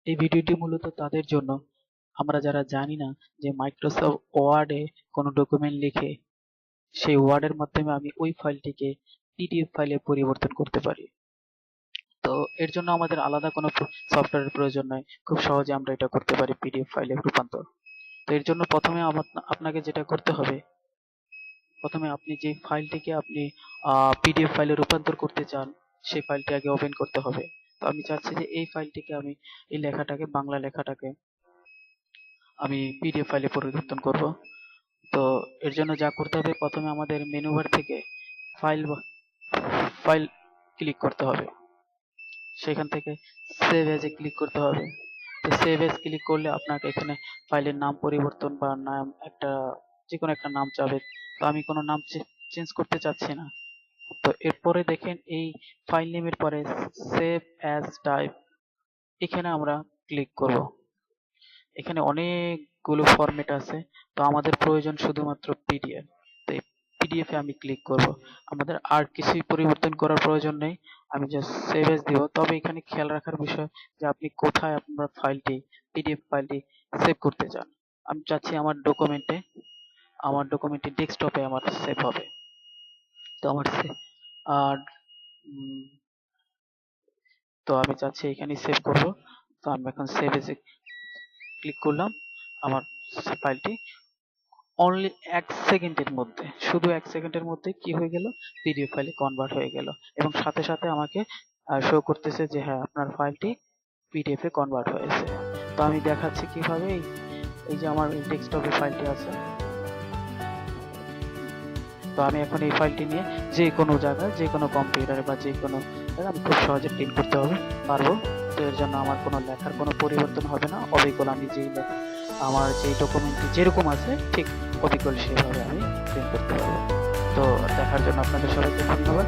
এই ভিডিওটি মূলত তাদের জন্য, আমরা যারা জানি না যে মাইক্রোসফট ওয়ার্ডে কোনো ডকুমেন্ট লিখে সেই ওয়ার্ডের মাধ্যমে আমি ওই ফাইলটিকে পিডিএফ ফাইলে পরিবর্তন করতে পারি। তো এর জন্য আমাদের আলাদা কোনো সফটওয়্যারের প্রয়োজন নয়, খুব সহজে আমরা এটা করতে পারি পিডিএফ ফাইলে রূপান্তর। তো এর জন্য প্রথমে আপনাকে যেটা করতে হবে, প্রথমে আপনি যে ফাইলটিকে আপনি পিডিএফ ফাইলে রূপান্তর করতে চান সেই ফাইলটি আগে ওপেন করতে হবে। তো আমি চাচ্ছি যে এই ফাইলটিকে আমি, এই লেখাটাকে, বাংলা লেখাটাকে আমি পিডিএফ ফাইলে পরিবর্তন করব। তো এর জন্য যা করতে হবে, প্রথমে আমাদের মেনু বার থেকে ফাইল ফাইল ক্লিক করতে হবে, সেখান থেকে সেভ এজ এ ক্লিক করতে হবে। তো সেভ এজ ক্লিক করলে আপনাকে এখানে ফাইলের নাম পরিবর্তন বা নাম একটা, যে কোনো একটা নাম চাবে। তো আমি কোনো নাম চেঞ্জ করতে চাচ্ছি না। তো এরপরে দেখেন এই ফাইল নেমের পরে সেভ অ্যাজ টাইপ, এখানে আমরা ক্লিক করব। এখানে অনেকগুলো ফরম্যাট আছে, তো আমাদের প্রয়োজন শুধুমাত্র পিডিএফ। তো এই পিডিএফ এ আমি ক্লিক করব। আমাদের আর কিছুই পরিবর্তন করার প্রয়োজন নেই, আমি জাস্ট সেভ এজ দিব। তবে এখানে খেয়াল রাখার বিষয় যে আপনি কোথায় আপনার ফাইলটি, পিডিএফ ফাইলটি সেভ করতে চান। আমি চাচ্ছি আমার ডকুমেন্টে ডেস্কটপে আমার সেভ হবে। তো আমার আর উম, তো আমি চাচ্ছি এখানে সেভ করব। তো আমি এখন সেভ এজে ক্লিক করলাম। আমার ফাইলটি অনলি 1 সেকেন্ডের মধ্যে, শুধু 1 সেকেন্ডের মধ্যে কি হয়ে গেল, পিডিএফ ফাইলে কনভার্ট হয়ে গেল। এবং সাথে সাথে আমাকে শো করতেছে যে হ্যাঁ, আপনার ফাইলটি পিডিএফ এ কনভার্ট হয়েছে। তো আমি দেখাচ্ছি কিভাবে। এই যে আমার ডেস্কটপে ফাইলটি আছে, তো আমি এখন এই ফাইলটি নিয়ে যে কোনো জায়গায়, যে কোনো কম্পিউটারে বা যে কোনো জায়গায় আমি খুব সহজে প্রিন্ট করতে পারবো। তো এর জন্য আমার কোনো লেখার কোনো পরিবর্তন হবে না, অবিকল আমি আমার যেই ডকুমেন্টটি যেরকম আছে ঠিক অবিকল সেভাবে আমি প্রিন্ট করতে পারবো। তো দেখার জন্য আপনাদের সবাইকে ধন্যবাদ।